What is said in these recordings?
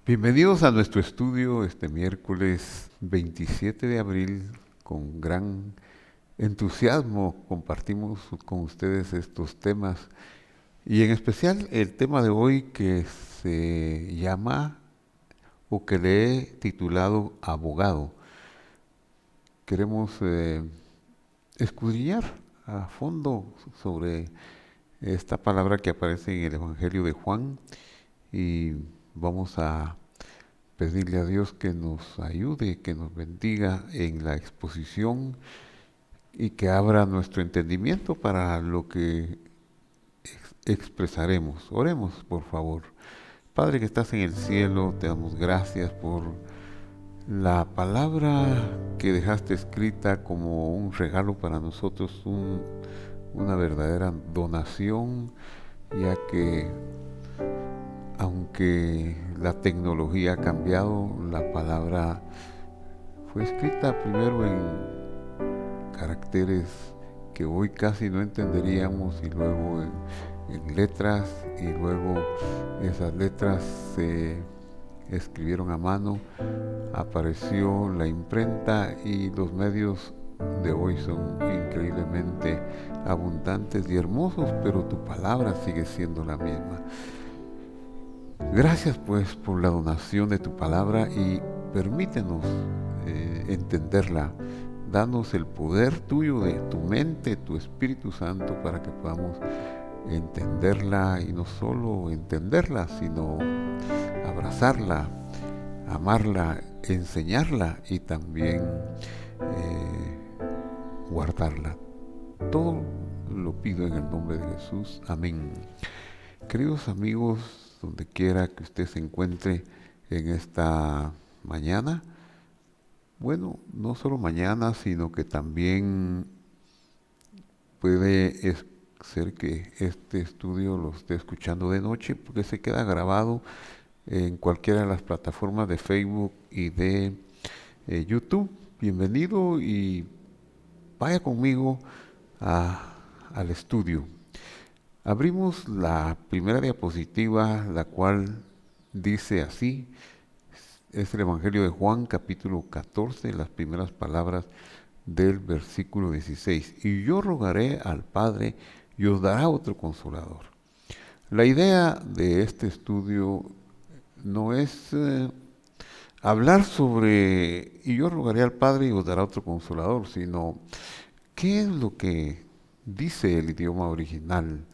Bienvenidos a nuestro estudio este miércoles 27 de abril. Con gran entusiasmo compartimos con ustedes estos temas y en especial el tema de hoy que se llama o que le he titulado Abogado. Queremos escudriñar a fondo sobre esta palabra que aparece en el Evangelio de Juan y vamos a pedirle a Dios que nos ayude, que nos bendiga en la exposición y que abra nuestro entendimiento para lo que expresaremos. Oremos, por favor. Padre que estás en el cielo, te damos gracias por la palabra que dejaste escrita como un regalo para nosotros, una verdadera donación, ya que aunque la tecnología ha cambiado, la palabra fue escrita primero en caracteres que hoy casi no entenderíamos y luego en letras y luego esas letras se escribieron a mano, apareció la imprenta y los medios de hoy son increíblemente abundantes y hermosos, pero tu palabra sigue siendo la misma. Gracias pues por la donación de tu palabra y permítenos entenderla. Danos el poder tuyo, de tu mente, tu Espíritu Santo, para que podamos entenderla y no solo entenderla, sino abrazarla, amarla, enseñarla y también guardarla. Todo lo pido en el nombre de Jesús. Amén. Queridos amigos, donde quiera que usted se encuentre en esta mañana, bueno, no solo mañana, sino que también puede ser que este estudio lo esté escuchando de noche, porque se queda grabado en cualquiera de las plataformas de Facebook y de YouTube. Bienvenido y vaya conmigo al estudio. Abrimos la primera diapositiva, la cual dice así: es el Evangelio de Juan, capítulo 14, las primeras palabras del versículo 16. Y yo rogaré al Padre y os dará otro consolador. La idea de este estudio no es hablar sobre y yo rogaré al Padre y os dará otro consolador, sino qué es lo que dice el idioma original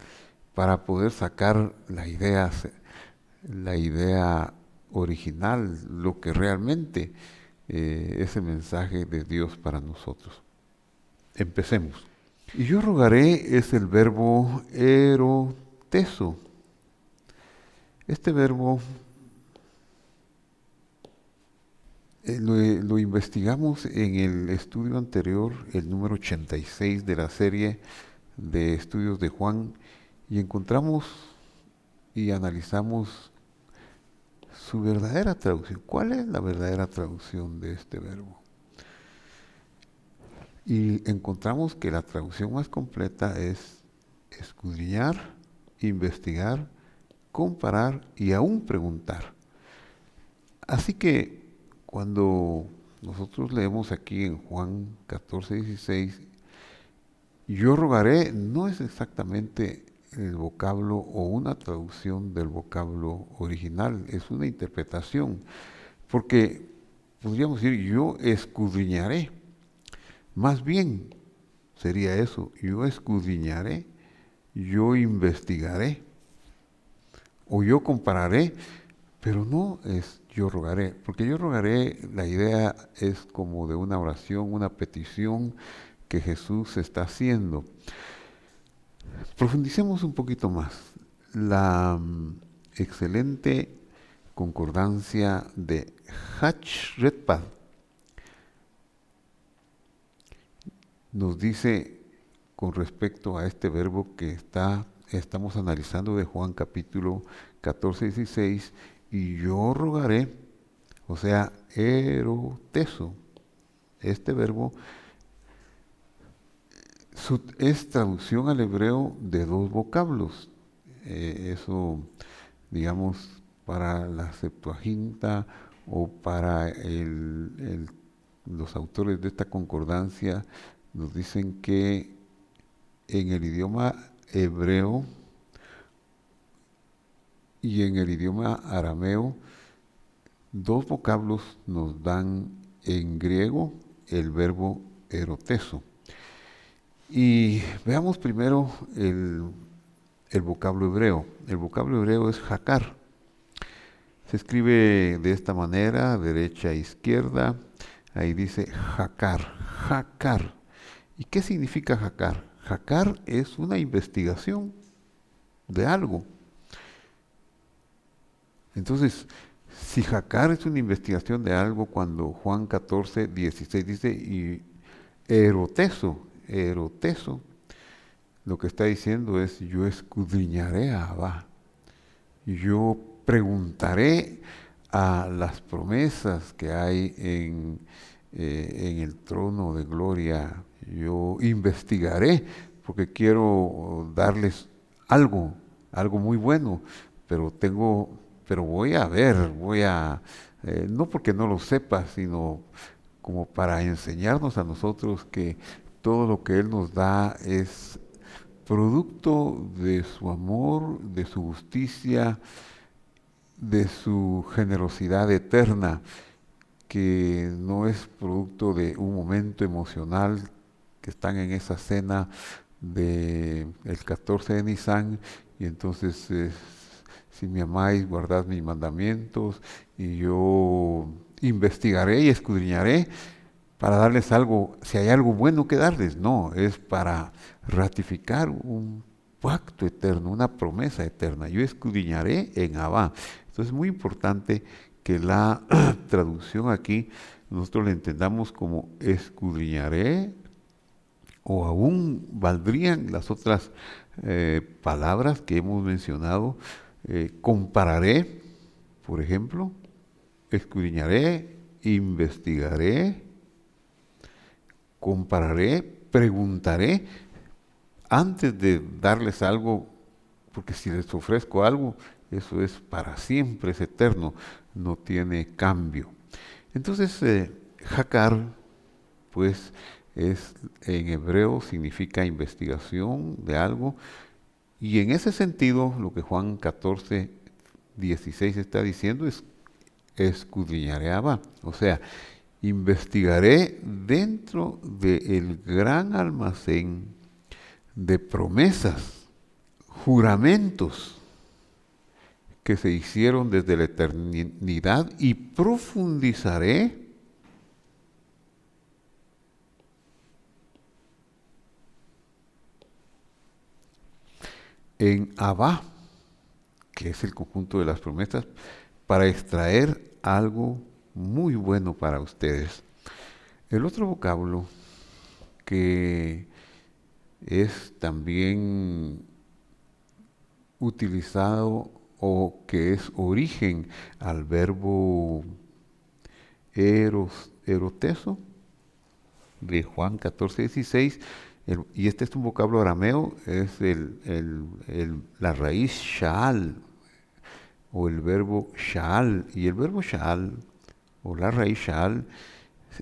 para poder sacar la idea original, lo que realmente es el mensaje de Dios para nosotros. Empecemos. Y yo rogaré es el verbo eroteso. Este verbo lo investigamos en el estudio anterior, el número 86 de la serie de estudios de Juan, y encontramos y analizamos su verdadera traducción. ¿Cuál es la verdadera traducción de este verbo? Y encontramos que la traducción más completa es escudriñar, investigar, comparar y aún preguntar. Así que cuando nosotros leemos aquí en Juan 14:16, yo rogaré, no es exactamente el vocablo o una traducción del vocablo original, es una interpretación, porque podríamos decir yo escudriñaré, más bien sería eso, yo escudriñaré, yo investigaré o yo compararé, pero no es yo rogaré, porque yo rogaré, la idea es como de una oración, una petición que Jesús está haciendo. Profundicemos un poquito más. La excelente concordancia de Hach-Redpad nos dice con respecto a este verbo que estamos analizando de Juan capítulo 14:16, y yo rogaré, o sea, eroteso. Este verbo es traducción al hebreo de dos vocablos. Eso, digamos, para la Septuaginta o para los autores de esta concordancia, nos dicen que en el idioma hebreo y en el idioma arameo, dos vocablos nos dan en griego el verbo eroteso. Y veamos primero el vocablo hebreo. El vocablo hebreo es jakar. Se escribe de esta manera, derecha a izquierda. Ahí dice jakar, jakar. ¿Y qué significa jakar? Jakar es una investigación de algo. Entonces, si jakar es una investigación de algo, cuando Juan 14, 16 dice, y eroteso, eroteso, lo que está diciendo es, yo escudriñaré a Abba, yo preguntaré a las promesas que hay en el trono de gloria, yo investigaré, porque quiero darles algo, algo muy bueno, pero voy a ver, no porque no lo sepa, sino como para enseñarnos a nosotros que todo lo que Él nos da es producto de su amor, de su justicia, de su generosidad eterna, que no es producto de un momento emocional que están en esa cena del 14 de Nisan y entonces si me amáis, guardad mis mandamientos y yo investigaré y escudriñaré para darles algo, si hay algo bueno que darles. No, es para ratificar un pacto eterno, una promesa eterna. Yo escudriñaré en Abba. Entonces es muy importante que la traducción aquí nosotros la entendamos como escudriñaré, o aún valdrían las otras palabras que hemos mencionado. Compararé, por ejemplo, escudriñaré, investigaré, compararé, preguntaré antes de darles algo, porque si les ofrezco algo, eso es para siempre, es eterno, no tiene cambio. Entonces, jakar, pues, en hebreo significa investigación de algo, y en ese sentido, lo que Juan 14, 16 está diciendo es escudriñaré a Abba. O sea, investigaré dentro del gran almacén de promesas, juramentos que se hicieron desde la eternidad y profundizaré en Abba, que es el conjunto de las promesas, para extraer algo muy bueno para ustedes. El otro vocablo que es también utilizado o que es origen al verbo eroteso de Juan 14, 16, y este es un vocablo arameo, es la raíz shaal o el verbo shaal, y el verbo shaal o la raíz shaal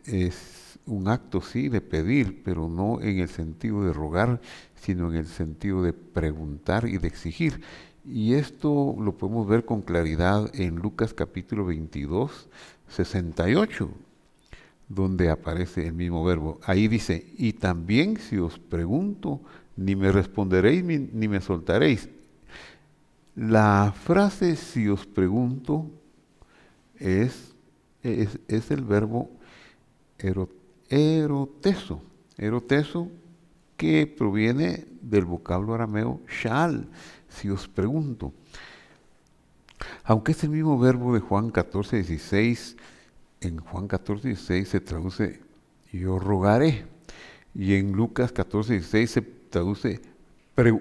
es un acto, sí, de pedir, pero no en el sentido de rogar, sino en el sentido de preguntar y de exigir. Y esto lo podemos ver con claridad en Lucas capítulo 22, 68, donde aparece el mismo verbo. Ahí dice, y también si os pregunto, ni me responderéis ni me soltaréis. La frase si os pregunto es el verbo eroteso, eroteso que proviene del vocablo arameo shaal, si os pregunto. Aunque es el mismo verbo de Juan 14, 16, en Juan 14, 16 se traduce yo rogaré, y en Lucas 14, 16 se traduce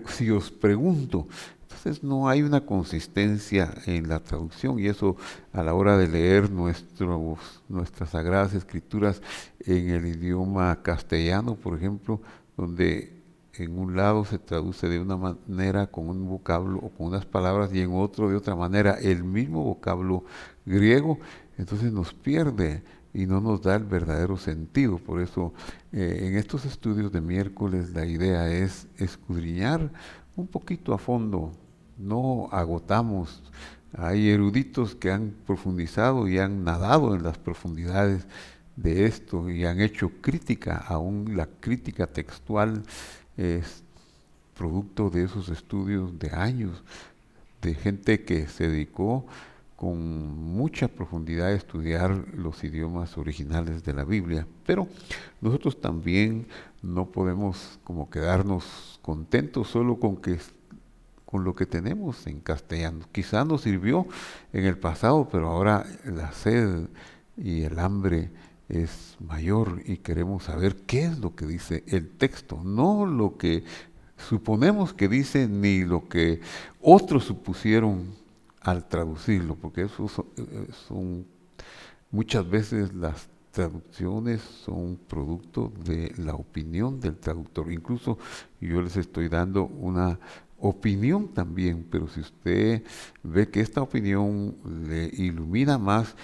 si os pregunto. Entonces no hay una consistencia en la traducción y eso a la hora de leer nuestras sagradas escrituras en el idioma castellano, por ejemplo, donde en un lado se traduce de una manera con un vocablo o con unas palabras y en otro de otra manera el mismo vocablo griego, entonces nos pierde y no nos da el verdadero sentido. Por eso en estos estudios de miércoles la idea es escudriñar un poquito a fondo, no agotamos. Hay eruditos que han profundizado y han nadado en las profundidades de esto y han hecho crítica, aún la crítica textual es producto de esos estudios de años, de gente que se dedicó con mucha profundidad a estudiar los idiomas originales de la Biblia. Pero nosotros también no podemos como quedarnos contentos solo con lo que tenemos en castellano. Quizá nos sirvió en el pasado, pero ahora la sed y el hambre es mayor y queremos saber qué es lo que dice el texto, no lo que suponemos que dice ni lo que otros supusieron al traducirlo, porque eso son muchas veces las traducciones son producto de la opinión del traductor. Incluso yo les estoy dando una opinión también, pero si usted ve que esta opinión le ilumina más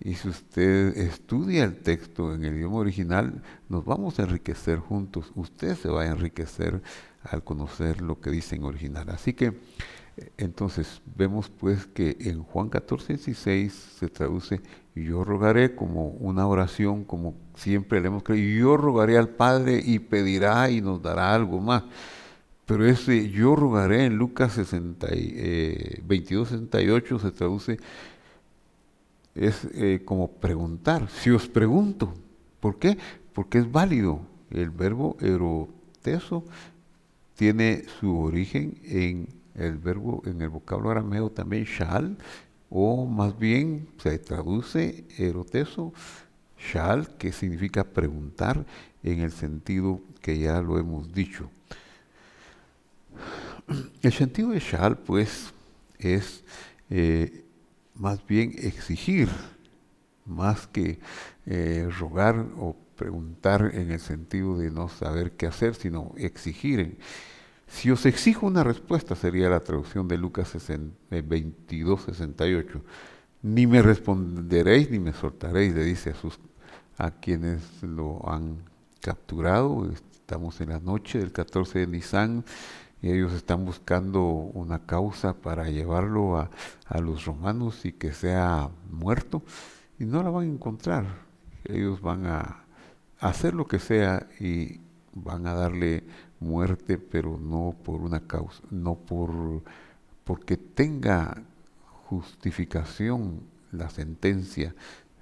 y si usted estudia el texto en el idioma original, nos vamos a enriquecer juntos. Usted se va a enriquecer al conocer lo que dice en original. Así que entonces vemos pues que en Juan 14:16 se traduce yo rogaré como una oración, como siempre le hemos creído, yo rogaré al Padre y pedirá y nos dará algo más. Pero ese yo rogaré en Lucas 22:68 se traduce, es como preguntar. Si os pregunto, ¿por qué? Porque es válido. El verbo eroteso tiene su origen en el verbo, en el vocablo arameo también shal, o más bien se traduce eroteso, shal, que significa preguntar en el sentido que ya lo hemos dicho. El sentido de shal, pues, es más bien exigir, más que rogar o preguntar en el sentido de no saber qué hacer, sino exigir. Si os exijo una respuesta, sería la traducción de Lucas 22:68. Ni me responderéis ni me soltaréis, le dice a quienes lo han capturado. Estamos en la noche del 14 de Nisan y ellos están buscando una causa para llevarlo a los romanos y que sea muerto y no la van a encontrar. Ellos van a hacer lo que sea y van a darle muerte, pero no por una causa, no porque tenga justificación la sentencia.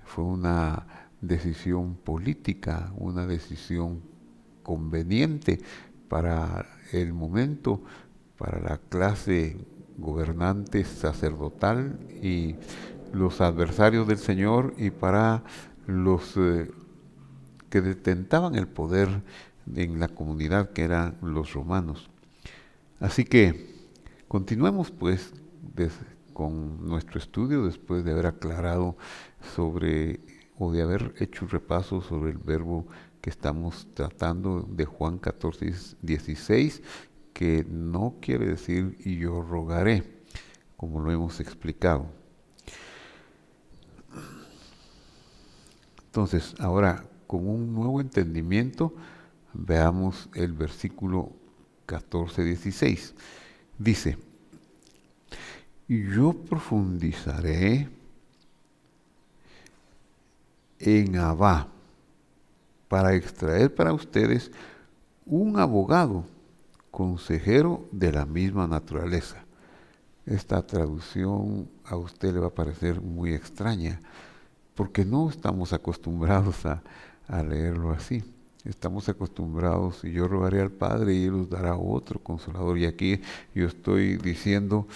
Fue una decisión política, una decisión conveniente para el momento, para la clase gobernante sacerdotal y los adversarios del Señor y para los que detentaban el poder en la comunidad que eran los romanos. Así que continuemos pues con nuestro estudio después de haber aclarado sobre o de haber hecho un repaso sobre el verbo que estamos tratando de Juan 14:16, que no quiere decir y yo rogaré, como lo hemos explicado. Entonces, ahora con un nuevo entendimiento, veamos el versículo 14:16. Dice, y yo profundizaré en Abba para extraer para ustedes un abogado, consejero de la misma naturaleza. Esta traducción a usted le va a parecer muy extraña, porque no estamos acostumbrados a leerlo así. Estamos acostumbrados, y yo rogaré al Padre y Él os dará otro consolador. Y aquí yo estoy diciendo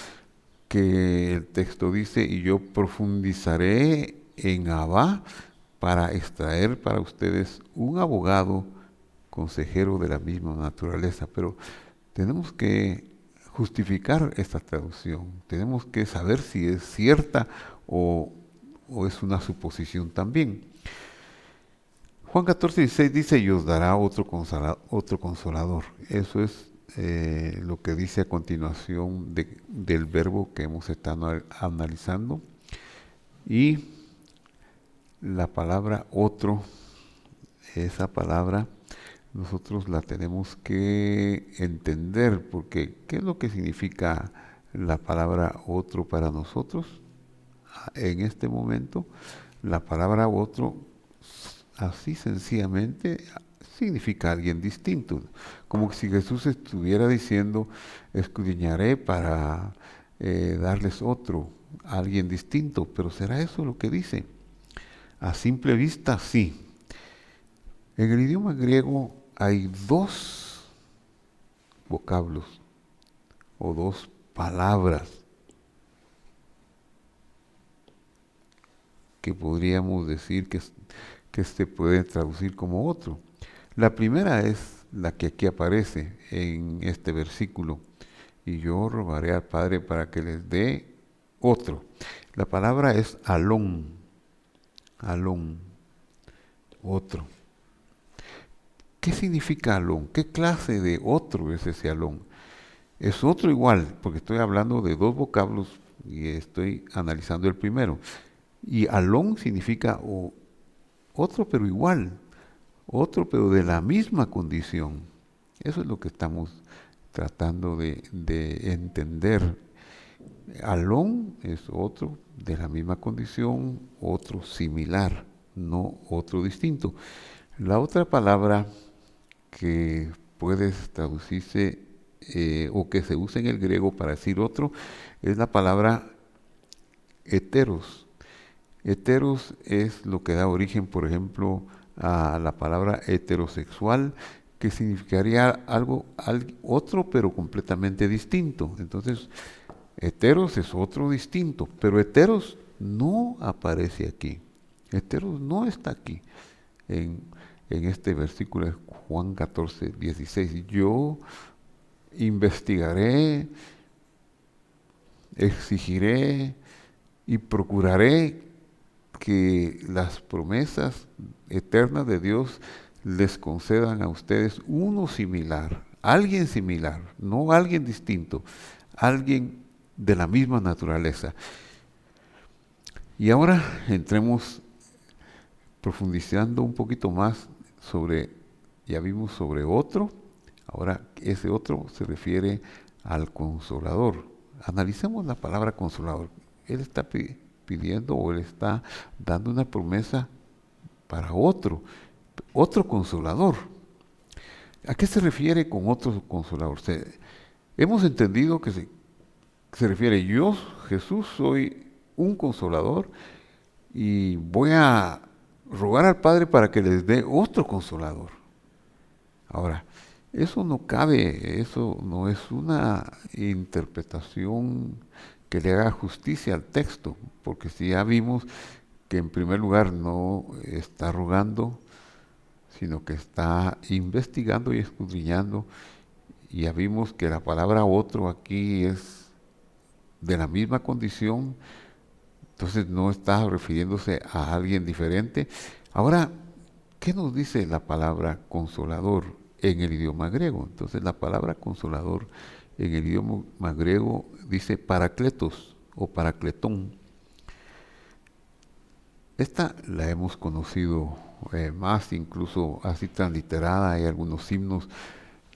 que el texto dice, y yo profundizaré en Abba para extraer para ustedes un abogado, consejero de la misma naturaleza. Pero tenemos que justificar esta traducción. Tenemos que saber si es cierta o es una suposición también. Juan 14:16 dice, y os dará otro consolador. Eso es lo que dice a continuación del verbo que hemos estado analizando. Y la palabra otro, esa palabra nosotros la tenemos que entender, porque ¿qué es lo que significa la palabra otro para nosotros? En este momento, la palabra otro, así sencillamente, significa alguien distinto. Como si Jesús estuviera diciendo, escudriñaré para darles otro, alguien distinto. Pero ¿será eso lo que dice? A simple vista, sí. En el idioma griego hay dos vocablos o dos palabras que podríamos decir que se puede traducir como otro. La primera es la que aquí aparece en este versículo. Y yo rogaré al Padre para que les dé otro. La palabra es alón. Alón. Otro. ¿Qué significa alón? ¿Qué clase de otro es ese alón? Es otro igual, porque estoy hablando de dos vocablos y estoy analizando el primero. Y alón significa otro pero igual, otro pero de la misma condición. Eso es lo que estamos tratando de entender. Alón es otro de la misma condición, otro similar, no otro distinto. La otra palabra que puede traducirse o que se usa en el griego para decir otro es la palabra heteros. Heteros es lo que da origen, por ejemplo, a la palabra heterosexual, que significaría otro pero completamente distinto. Entonces, heteros es otro distinto, pero heteros no aparece aquí. Heteros no está aquí en este versículo de Juan 14:16. Yo investigaré, exigiré y procuraré que las promesas eternas de Dios les concedan a ustedes uno similar, alguien similar, no alguien distinto, alguien de la misma naturaleza. Y ahora entremos profundizando un poquito más ya vimos sobre otro, ahora ese otro se refiere al consolador. Analicemos la palabra consolador. Él está pidiendo o él está dando una promesa para otro consolador. ¿A qué se refiere con otro consolador? Hemos entendido que se refiere, yo, Jesús, soy un consolador y voy a rogar al Padre para que les dé otro consolador. Ahora, eso no cabe, eso no es una interpretación que le haga justicia al texto, porque si ya vimos que en primer lugar no está rogando, sino que está investigando y escudriñando, y ya vimos que la palabra otro aquí es de la misma condición, entonces no está refiriéndose a alguien diferente. Ahora, ¿qué nos dice la palabra consolador en el idioma griego? Entonces la palabra consolador en el idioma griego dice paracletos o paracletón. Esta la hemos conocido más, incluso así transliterada. Hay algunos himnos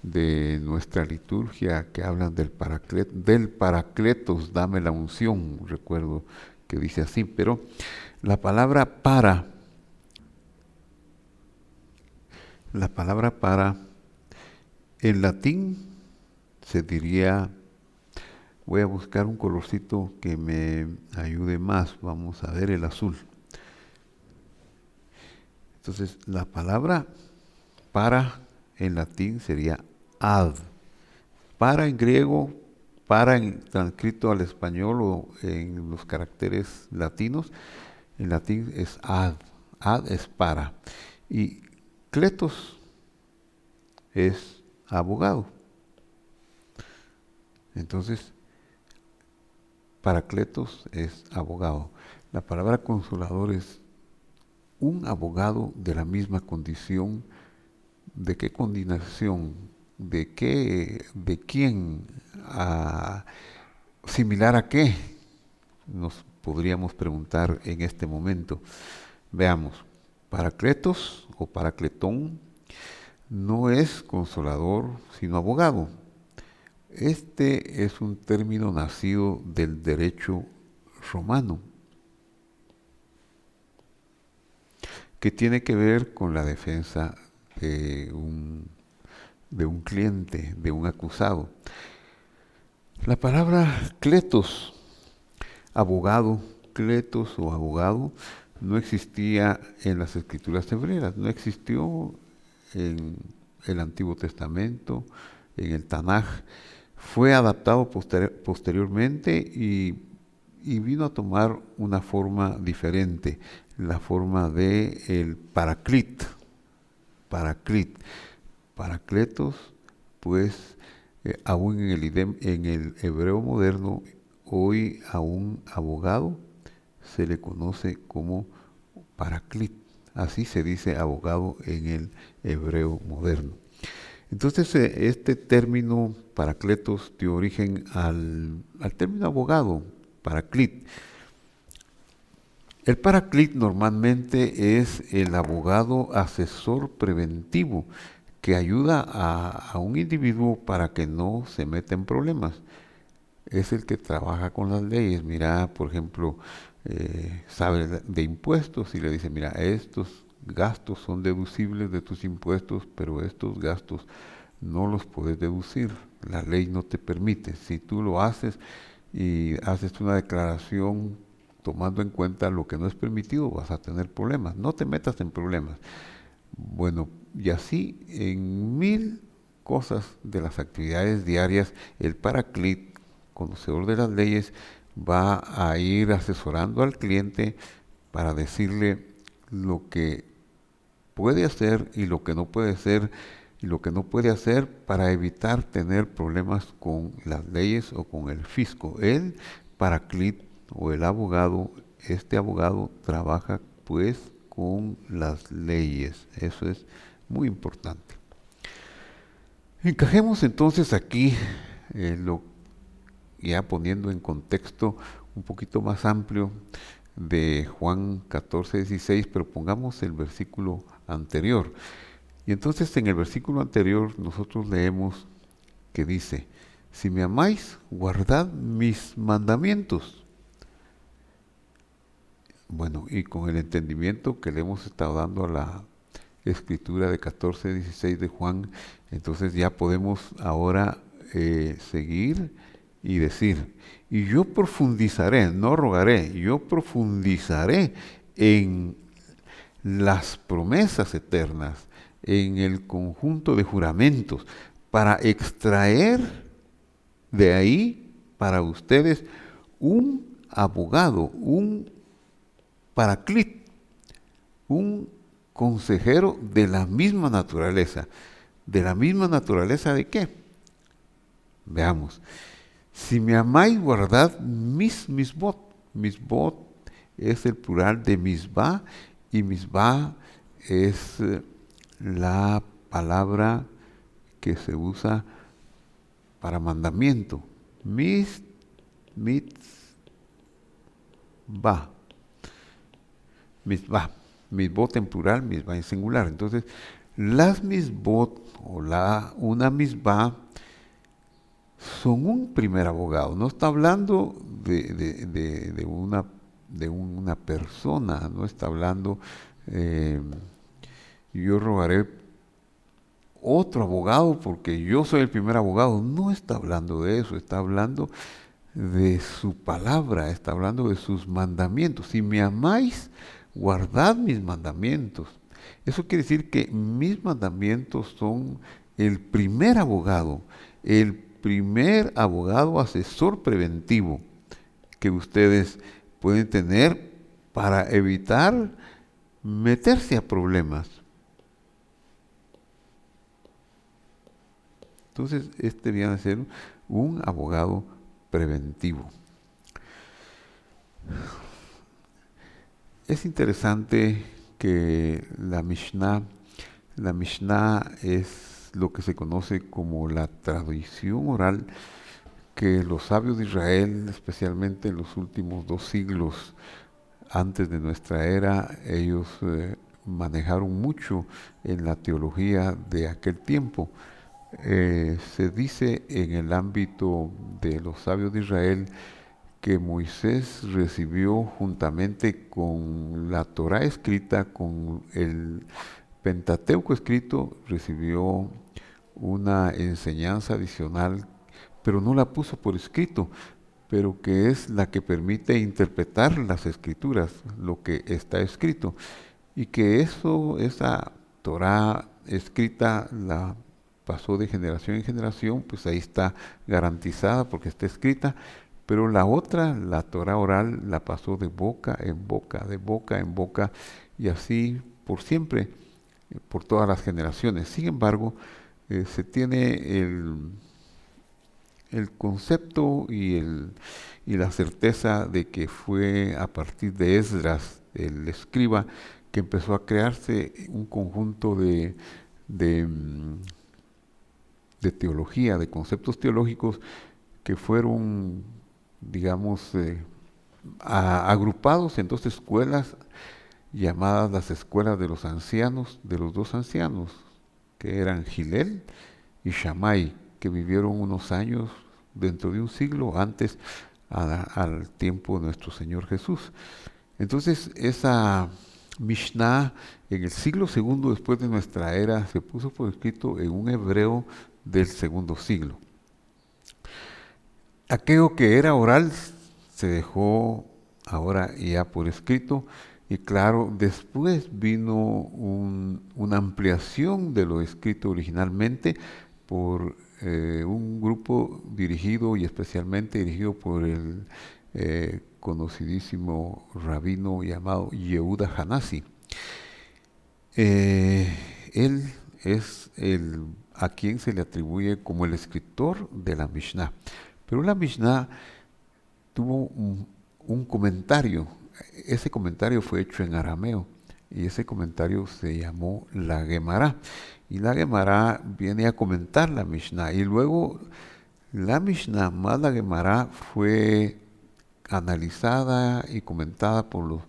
de nuestra liturgia que hablan del paracletos, dame la unción, recuerdo que dice así, pero la palabra para en latín se diría, voy a buscar un colorcito que me ayude más, vamos a ver el azul. Entonces la palabra para en latín sería ad. Para en griego, transcrito al español o en los caracteres latinos, en latín es ad. Ad es para. Y kletos es abogado. Entonces, paracletos es abogado. La palabra consolador es un abogado de la misma condición. ¿De qué condición? ¿De quién? ¿Similar a qué? Nos podríamos preguntar en este momento. Veamos, Paracletos o Paracletón no es consolador, sino abogado. Este es un término nacido del derecho romano, que tiene que ver con la defensa de un cliente, de un acusado. La palabra cletos, abogado, cletos o abogado, no existía en las escrituras hebreas, no existió en el Antiguo Testamento, en el Tanaj. Fue adaptado posteriormente y vino a tomar una forma diferente, la forma de el paraclit, paracletos, pues aún en el hebreo moderno, hoy a un abogado se le conoce como paraclit. Así se dice abogado en el hebreo moderno. Entonces, este término paracletos dio origen al término abogado, paraclit. El paraclit normalmente es el abogado asesor preventivo que ayuda a un individuo para que no se meta en problemas. Es el que trabaja con las leyes. Mira, por ejemplo, sabe de impuestos y le dice, mira, estos gastos son deducibles de tus impuestos, pero estos gastos no los puedes deducir. La ley no te permite. Si tú lo haces y haces una declaración tomando en cuenta lo que no es permitido, vas a tener problemas. No te metas en problemas. Bueno, y así en mil cosas de las actividades diarias, el paraclit, conocedor de las leyes, va a ir asesorando al cliente para decirle lo que puede hacer y lo que no puede hacer y lo que no puede hacer para evitar tener problemas con las leyes o con el fisco. El paraclit o el abogado, este abogado trabaja pues con las leyes. Eso es muy importante. Encajemos entonces aquí ya poniendo en contexto un poquito más amplio de Juan 14:16, pero pongamos el versículo anterior. Y entonces en el versículo anterior nosotros leemos que dice, si me amáis, guardad mis mandamientos. Bueno, y con el entendimiento que le hemos estado dando a la escritura de 14:16 de Juan, entonces ya podemos ahora seguir y decir, y yo profundizaré, no rogaré, yo profundizaré en las promesas eternas, en el conjunto de juramentos, para extraer de ahí para ustedes un abogado, un paraclit, un consejero de la misma naturaleza. ¿De la misma naturaleza de qué? Veamos. Si me amáis, guardad mis misbot. Misbot es el plural de misbah y misbah es la palabra que se usa para mandamiento. Mitzvah. Misbah. Misbot en plural, misbah en singular. Entonces, las misbot o una misbah son un primer abogado. No está hablando de una persona, no está hablando, yo rogaré otro abogado porque yo soy el primer abogado. No está hablando de eso, está hablando de su palabra, está hablando de sus mandamientos. Si me amáis, guardad mis mandamientos. Eso quiere decir que mis mandamientos son el primer abogado asesor preventivo que ustedes pueden tener para evitar meterse a problemas. Entonces, este viene a ser un abogado preventivo. Es interesante que la Mishnah es lo que se conoce como la tradición oral que los sabios de Israel, especialmente en los últimos 2 siglos antes de nuestra era, ellos manejaron mucho en la teología de aquel tiempo. Se dice en el ámbito de los sabios de Israel que Moisés recibió juntamente con la Torá escrita, con el Pentateuco escrito, recibió una enseñanza adicional, pero no la puso por escrito, pero que es la que permite interpretar las escrituras, lo que está escrito, y que esa Torá escrita la pasó de generación en generación, pues ahí está garantizada porque está escrita, pero la otra, la Torá oral, la pasó de boca en boca, de boca en boca, y así por siempre, por todas las generaciones. Sin embargo, se tiene el concepto y la certeza de que fue a partir de Esdras, el escriba, que empezó a crearse un conjunto de, mm, de teología, de conceptos teológicos que fueron, digamos, agrupados en 2 escuelas llamadas las escuelas de los ancianos, de los 2 ancianos, que eran Gilel y Shammai, que vivieron unos años dentro de un siglo antes al tiempo de nuestro Señor Jesús. Entonces, esa Mishnah en el siglo segundo después de nuestra era se puso por escrito en un hebreo del segundo siglo. Aquello que era oral se dejó ahora ya por escrito y claro, después vino una ampliación de lo escrito originalmente por un grupo dirigido y especialmente dirigido por el conocidísimo rabino llamado Yehuda Hanasi. Él es a quien se le atribuye como el escritor de la Mishnah. Pero la Mishnah tuvo un comentario. Ese comentario fue hecho en arameo y ese comentario se llamó la Gemara. Y la Gemara viene a comentar la Mishnah. Y luego la Mishnah más la Gemara fue analizada y comentada por los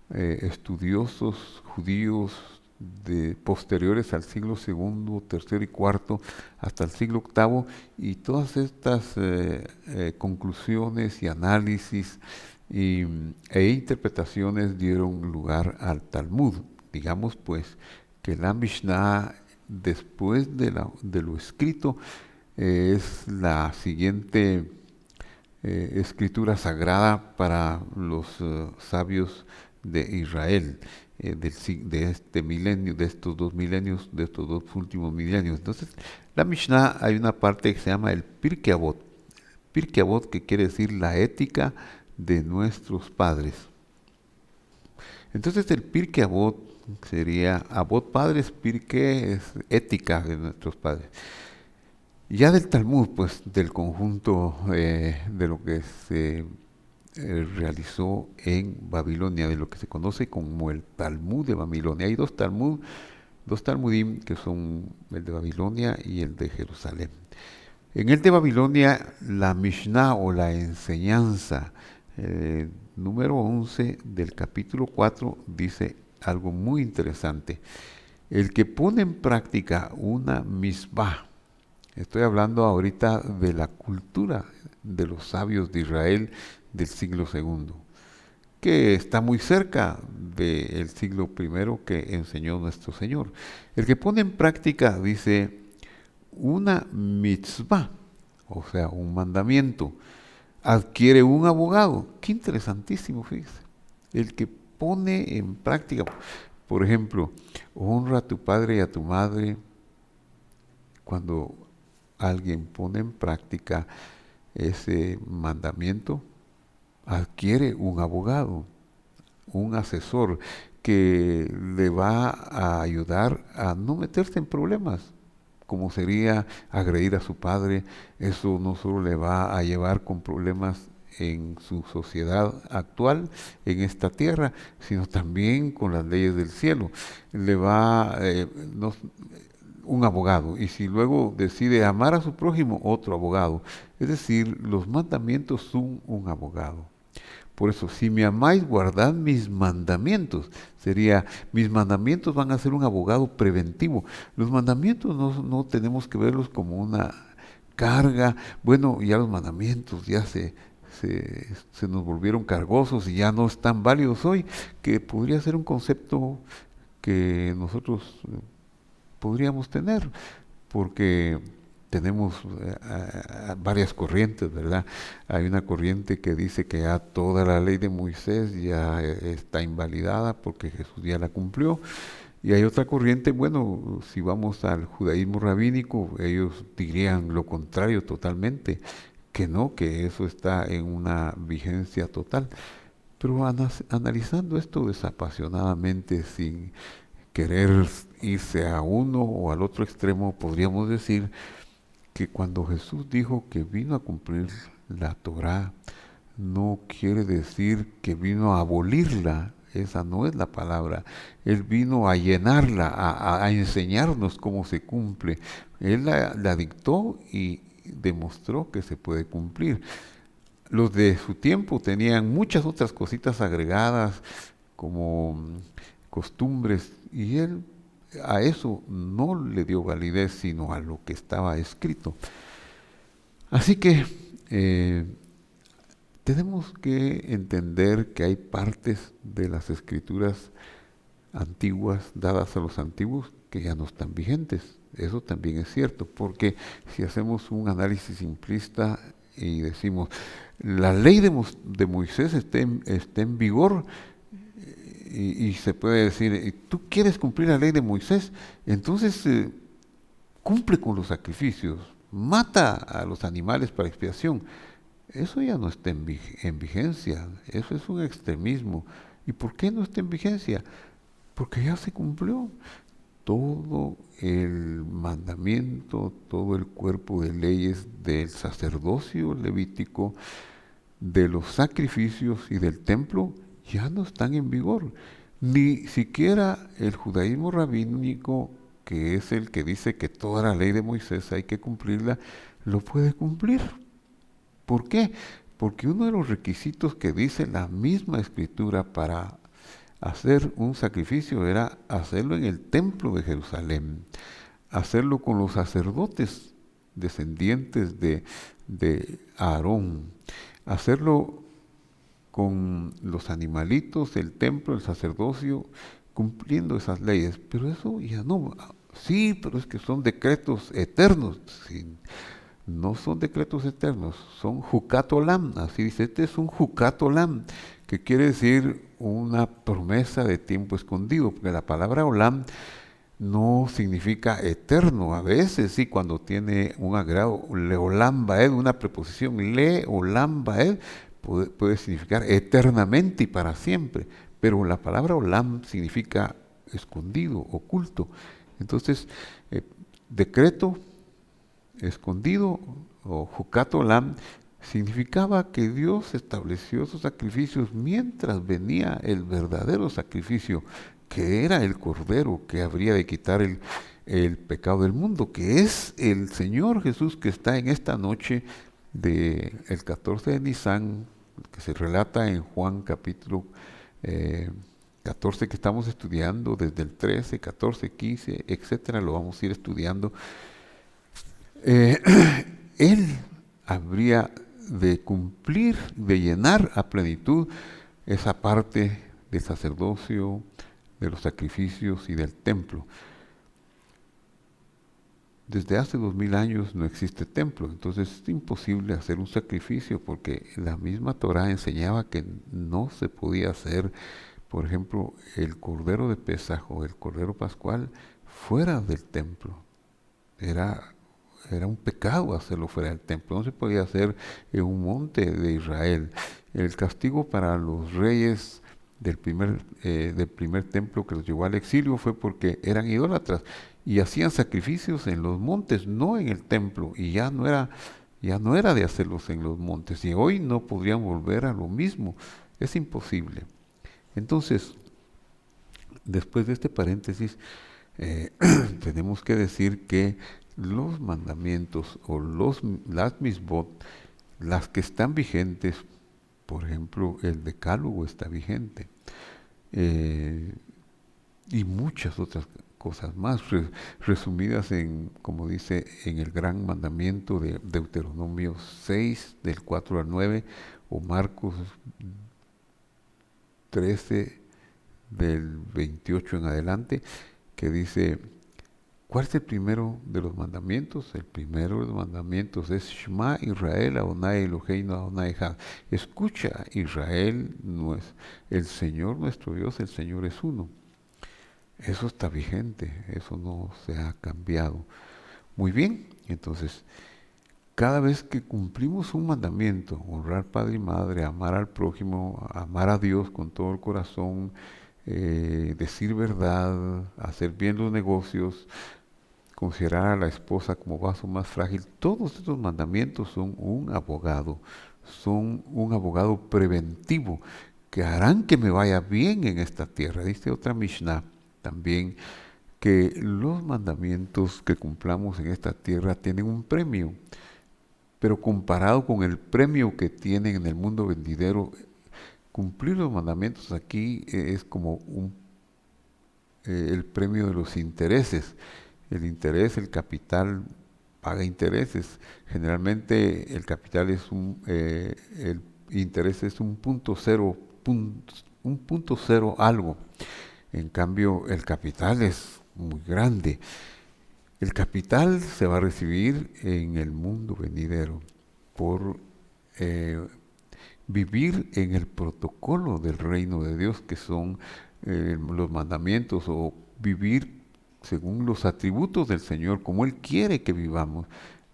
estudiosos judíos posteriores al siglo segundo, tercero y cuarto, hasta el siglo octavo, y todas estas conclusiones y análisis e interpretaciones dieron lugar al Talmud. Digamos pues que la Mishnah, después de lo escrito, es la siguiente escritura sagrada para los sabios de Israel, de este milenio, de estos 2 milenios, de estos 2 últimos milenios. Entonces, la Mishnah hay una parte que se llama el Pirkei Avot. Pirkei Avot, que quiere decir la ética de nuestros padres. Entonces, el Pirkei Avot sería Avot padres, Pirkei es ética de nuestros padres. Ya del Talmud, pues del conjunto de lo que se realizó en Babilonia, de lo que se conoce como el Talmud de Babilonia. Hay dos Talmudim, que son el de Babilonia y el de Jerusalén. En el de Babilonia, la Mishnah o la enseñanza número 11 del capítulo 4 dice algo muy interesante. El que pone en práctica una misbah, estoy hablando ahorita de la cultura de los sabios de Israel del siglo segundo, que está muy cerca del siglo primero que enseñó nuestro Señor. El que pone en práctica, dice, una mitzvah, o sea, un mandamiento, adquiere un abogado. Qué interesantísimo, fíjese. El que pone en práctica, por ejemplo, honra a tu padre y a tu madre. Cuando alguien pone en práctica ese mandamiento, adquiere un abogado, un asesor que le va a ayudar a no meterse en problemas, como sería agredir a su padre. Eso no solo le va a llevar con problemas en su sociedad actual, en esta tierra, sino también con las leyes del cielo. Le va un abogado, y si luego decide amar a su prójimo, otro abogado. Es decir, los mandamientos son un abogado. Por eso, si me amáis, guardad mis mandamientos. Sería, mis mandamientos van a ser un abogado preventivo. Los mandamientos no tenemos que verlos como una carga. Bueno, ya los mandamientos ya se nos volvieron cargosos y ya no están válidos hoy, que podría ser un concepto que nosotros podríamos tener, porque tenemos varias corrientes, ¿verdad? Hay una corriente que dice que ya toda la ley de Moisés ya está invalidada porque Jesús ya la cumplió. Y hay otra corriente, bueno, si vamos al judaísmo rabínico, ellos dirían lo contrario totalmente, que no, que eso está en una vigencia total. Pero analizando esto desapasionadamente, sin querer irse a uno o al otro extremo, podríamos decir que cuando Jesús dijo que vino a cumplir la Torá, no quiere decir que vino a abolirla, esa no es la palabra. Él vino a llenarla, a enseñarnos cómo se cumple. Él la dictó y demostró que se puede cumplir. Los de su tiempo tenían muchas otras cositas agregadas, como costumbres, y él a eso no le dio validez, sino a lo que estaba escrito. Así que tenemos que entender que hay partes de las escrituras antiguas, dadas a los antiguos, que ya no están vigentes. Eso también es cierto, porque si hacemos un análisis simplista y decimos, la ley de Moisés está en vigor, y se puede decir, tú quieres cumplir la ley de Moisés, entonces cumple con los sacrificios, mata a los animales para expiación. Eso ya no está en vigencia, eso es un extremismo. ¿Y por qué no está en vigencia? Porque ya se cumplió todo el mandamiento, todo el cuerpo de leyes del sacerdocio levítico, de los sacrificios y del templo, ya no están en vigor. Ni siquiera el judaísmo rabínico, que es el que dice que toda la ley de Moisés hay que cumplirla, lo puede cumplir. ¿Por qué? Porque uno de los requisitos que dice la misma escritura para hacer un sacrificio era hacerlo en el templo de Jerusalén, hacerlo con los sacerdotes descendientes de Aarón, hacerlo con los animalitos, el templo, el sacerdocio, cumpliendo esas leyes. Pero eso ya no. Sí, pero es que son decretos eternos. Sí, no son decretos eternos, son jucat olam. Así dice, este es un jucat olam, que quiere decir una promesa de tiempo escondido, porque la palabra olam no significa eterno. A veces sí, cuando tiene un agrado, leolam baed, una preposición, leolam baed, puede significar eternamente y para siempre, pero la palabra olam significa escondido, oculto. Entonces, decreto escondido o jucat olam significaba que Dios estableció esos sacrificios mientras venía el verdadero sacrificio, que era el Cordero que habría de quitar el pecado del mundo, que es el Señor Jesús que está en esta noche del 14 de Nisan, que se relata en Juan capítulo 14, que estamos estudiando desde el 13, 14, 15, etcétera, lo vamos a ir estudiando. Él habría de cumplir, de llenar a plenitud esa parte del sacerdocio, de los sacrificios y del templo. Desde hace 2000 años no existe templo, entonces es imposible hacer un sacrificio porque la misma Torá enseñaba que no se podía hacer, por ejemplo, el cordero de Pesaj o el cordero pascual fuera del templo. Era un pecado hacerlo fuera del templo, no se podía hacer en un monte de Israel. El castigo para los reyes del primer templo que los llevó al exilio fue porque eran idólatras y hacían sacrificios en los montes, no en el templo, y ya no era Ya no era de hacerlos en los montes y hoy no podrían volver a lo mismo. Es imposible. Entonces, después de este paréntesis, eh, tenemos que decir que los mandamientos o las misbot, las que están vigentes, por ejemplo, el decálogo está vigente, eh, y muchas otras cosas más, resumidas en, como dice, en el gran mandamiento de Deuteronomio 6, del 4 al 9, o Marcos 13, del 28 en adelante, que dice, ¿cuál es el primero de los mandamientos? El primero de los mandamientos es Shema Israel Adonai Eloheinu Adonai Echad. Escucha, Israel, el Señor nuestro Dios, el Señor es uno. Eso está vigente, eso no se ha cambiado. Muy bien, entonces, cada vez que cumplimos un mandamiento, honrar padre y madre, amar al prójimo, amar a Dios con todo el corazón, decir verdad, hacer bien los negocios, considerar a la esposa como vaso más frágil, todos estos mandamientos son un abogado preventivo que harán que me vaya bien en esta tierra. Dice otra Mishnah también que los mandamientos que cumplamos en esta tierra tienen un premio, pero comparado con el premio que tienen en el mundo venidero, cumplir los mandamientos aquí es como el premio de los intereses. El interés, el capital paga intereses. Generalmente el capital el interés es un punto cero algo. En cambio, el capital es muy grande. El capital se va a recibir en el mundo venidero por eh, vivir en el protocolo del reino de Dios, que son los mandamientos, o vivir según los atributos del Señor, como Él quiere que vivamos.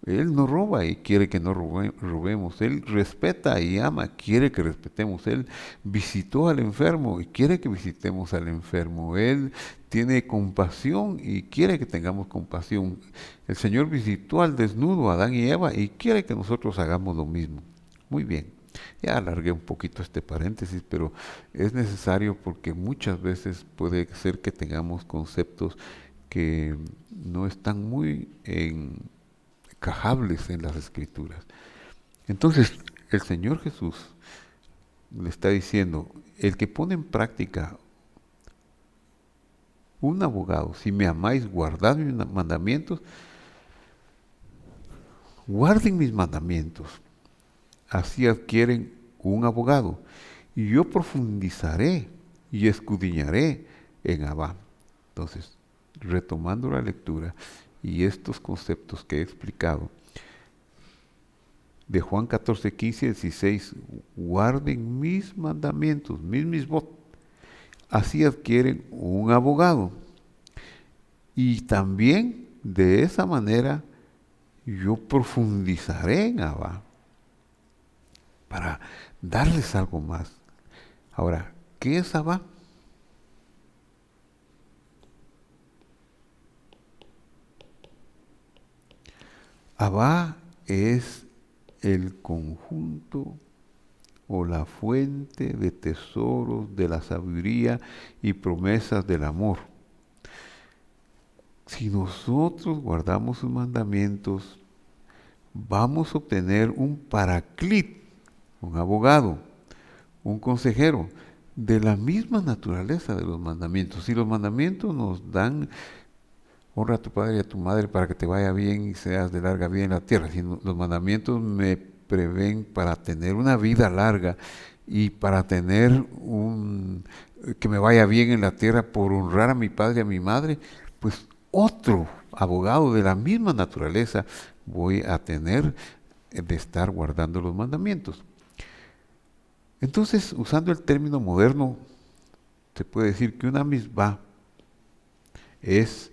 Él no roba y quiere que no robemos. Él respeta y ama, quiere que respetemos. Él visitó al enfermo y quiere que visitemos al enfermo. Él tiene compasión y quiere que tengamos compasión. El Señor visitó al desnudo, a Adán y Eva, y quiere que nosotros hagamos lo mismo. Muy bien. Ya alargué un poquito este paréntesis, pero es necesario porque muchas veces puede ser que tengamos conceptos que no están muy encajables en las escrituras. Entonces, el Señor Jesús le está diciendo, el que pone en práctica un abogado, si me amáis, guardad mis mandamientos, guarden mis mandamientos. Así adquieren un abogado. Y yo profundizaré y escudriñaré en Abba. Entonces, retomando la lectura y estos conceptos que he explicado, de Juan 14, 15, 16, guarden mis mandamientos, mis misbot. Así adquieren un abogado. Y también de esa manera yo profundizaré en Abba para darles algo más. Ahora, ¿qué es Abba? Abba es el conjunto o la fuente de tesoros de la sabiduría y promesas del amor. Si nosotros guardamos sus mandamientos, vamos a obtener un paraclit, un abogado, un consejero, de la misma naturaleza de los mandamientos. Si los mandamientos nos dan, honra a tu padre y a tu madre para que te vaya bien y seas de larga vida en la tierra, si los mandamientos me prevén para tener una vida larga y para tener que me vaya bien en la tierra por honrar a mi padre y a mi madre, pues otro abogado de la misma naturaleza voy a tener de estar guardando los mandamientos. Entonces, usando el término moderno, se puede decir que una misbah es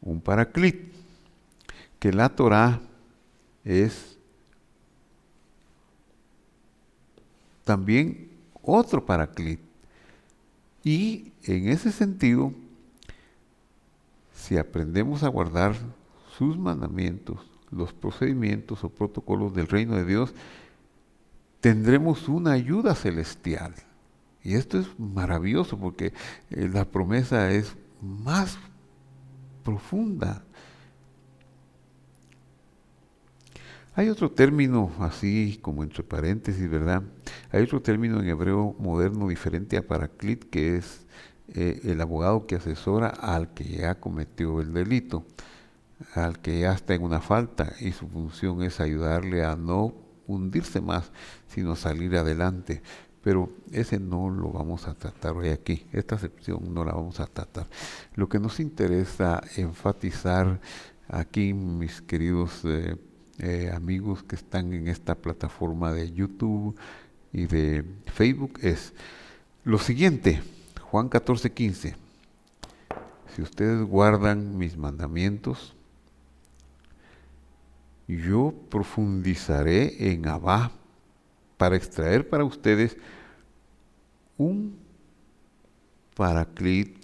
un paraclit, que la Torah es también otro paraclit. Y en ese sentido, si aprendemos a guardar sus mandamientos, los procedimientos o protocolos del reino de Dios, tendremos una ayuda celestial. Y esto es maravilloso porque la promesa es más profunda. Hay otro término así como entre paréntesis, ¿verdad? Hay otro término en hebreo moderno diferente a paraclit, que es el abogado que asesora al que ya cometió el delito, al que ya está en una falta, y su función es ayudarle a no hundirse más, sino salir adelante. Pero ese no lo vamos a tratar hoy aquí, esta sección no la vamos a tratar. Lo que nos interesa enfatizar aquí, mis queridos amigos que están en esta plataforma de YouTube y de Facebook, es lo siguiente: Juan 14:15. Si ustedes guardan mis mandamientos, yo profundizaré en Abba para extraer para ustedes un paraclit,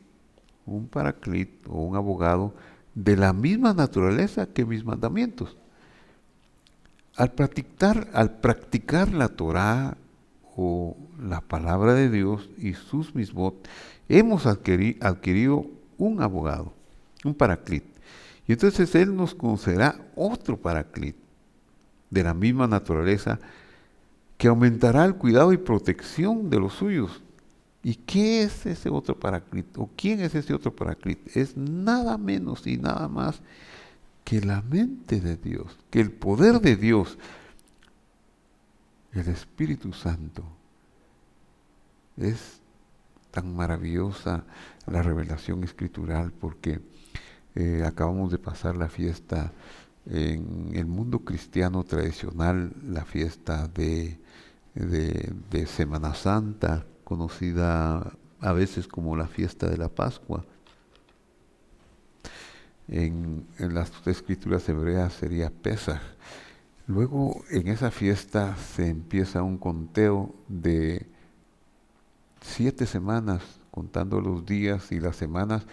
o un abogado de la misma naturaleza que mis mandamientos. Al practicar la Torá o la palabra de Dios y sus mismot, hemos adquirido un abogado, un paraclit. Y entonces Él nos concederá otro paraclit de la misma naturaleza que aumentará el cuidado y protección de los suyos. ¿Y qué es ese otro paraclit? ¿O quién es ese otro paraclit? Es nada menos y nada más que la mente de Dios, que el poder de Dios, el Espíritu Santo. Es tan maravillosa la revelación escritural porque acabamos de pasar la fiesta en el mundo cristiano tradicional, la fiesta de Semana Santa, conocida a veces como la fiesta de la Pascua. En las escrituras hebreas sería Pesaj. Luego en esa fiesta se empieza un conteo de 7 semanas, contando los días y las semanas.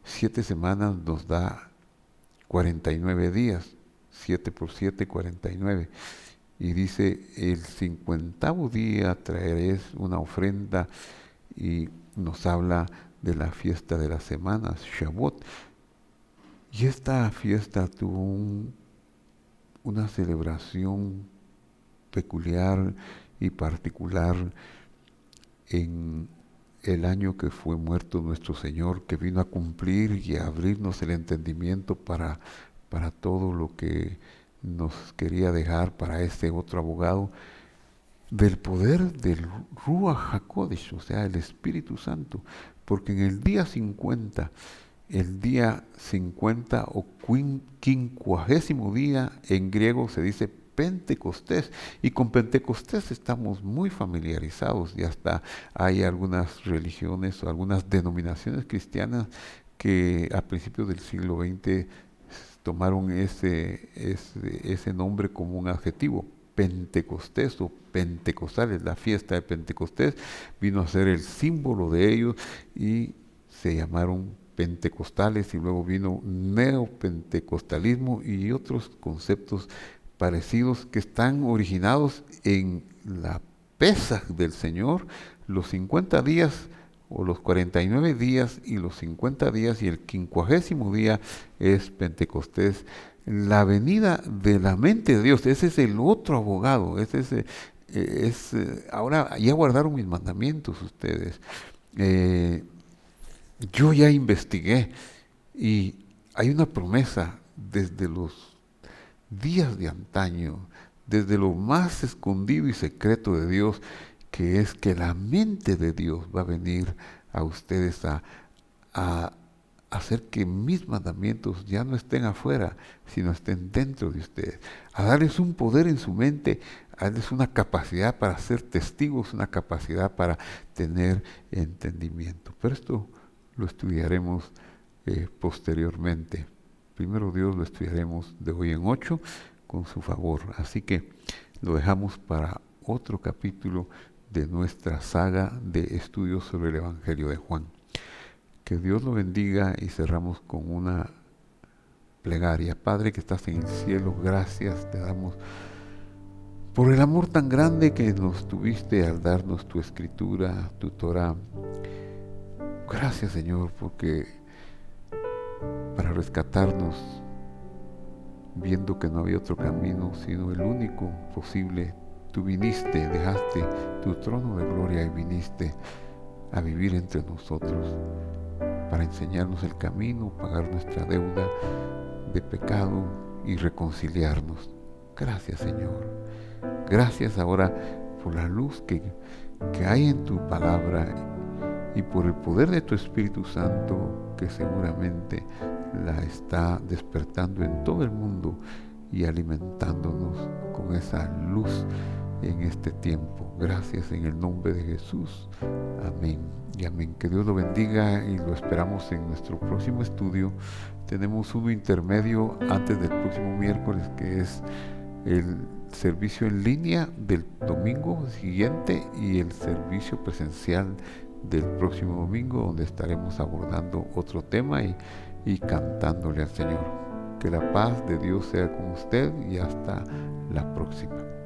7 semanas nos da 49 días, 7 por 7, 49. Y dice, el 50º día traeréis una ofrenda, y nos habla de la fiesta de las semanas, Shavuot. Y esta fiesta tuvo una celebración peculiar y particular en el año que fue muerto nuestro Señor, que vino a cumplir y a abrirnos el entendimiento para todo lo que nos quería dejar, para este otro abogado, del poder del Ruach HaKodesh, o sea, el Espíritu Santo. Porque en el día 50 o quincuagésimo día, en griego se dice Pentecostés, y con Pentecostés estamos muy familiarizados, y hasta hay algunas religiones o algunas denominaciones cristianas que a principios del siglo XX tomaron ese nombre como un adjetivo. Pentecostés o Pentecostales, la fiesta de Pentecostés vino a ser el símbolo de ellos y se llamaron pentecostales, y luego vino neopentecostalismo y otros conceptos parecidos que están originados en la Pesaj del Señor, los 50 días o los 49 días y los 50 días, y el quincuagésimo día es Pentecostés, la venida de la mente de Dios. Ese es el otro abogado, ahora ya guardaron mis mandamientos ustedes. Yo ya investigué y hay una promesa desde los días de antaño, desde lo más escondido y secreto de Dios, que es que la mente de Dios va a venir a ustedes a hacer que mis mandamientos ya no estén afuera, sino estén dentro de ustedes, a darles un poder en su mente, a darles una capacidad para ser testigos, una capacidad para tener entendimiento. Pero esto lo estudiaremos posteriormente. Primero Dios lo estudiaremos de hoy en 8 con su favor. Así que lo dejamos para otro capítulo de nuestra saga de estudios sobre el Evangelio de Juan. Que Dios lo bendiga, y cerramos con una plegaria. Padre que estás en el cielo, gracias te damos por el amor tan grande que nos tuviste al darnos tu escritura, tu Torah. Gracias, Señor, porque para rescatarnos, viendo que no había otro camino sino el único posible, tú viniste, dejaste tu trono de gloria y viniste a vivir entre nosotros para enseñarnos el camino, pagar nuestra deuda de pecado y reconciliarnos. Gracias, Señor. Gracias ahora por la luz que hay en tu palabra y por el poder de tu Espíritu Santo que seguramente la está despertando en todo el mundo y alimentándonos con esa luz en este tiempo. Gracias en el nombre de Jesús. Amén y amén. Que Dios lo bendiga y lo esperamos en nuestro próximo estudio. Tenemos uno intermedio antes del próximo miércoles, que es el servicio en línea del domingo siguiente y el servicio presencial del próximo domingo, donde estaremos abordando otro tema y cantándole al Señor. Que la paz de Dios sea con usted y hasta la próxima.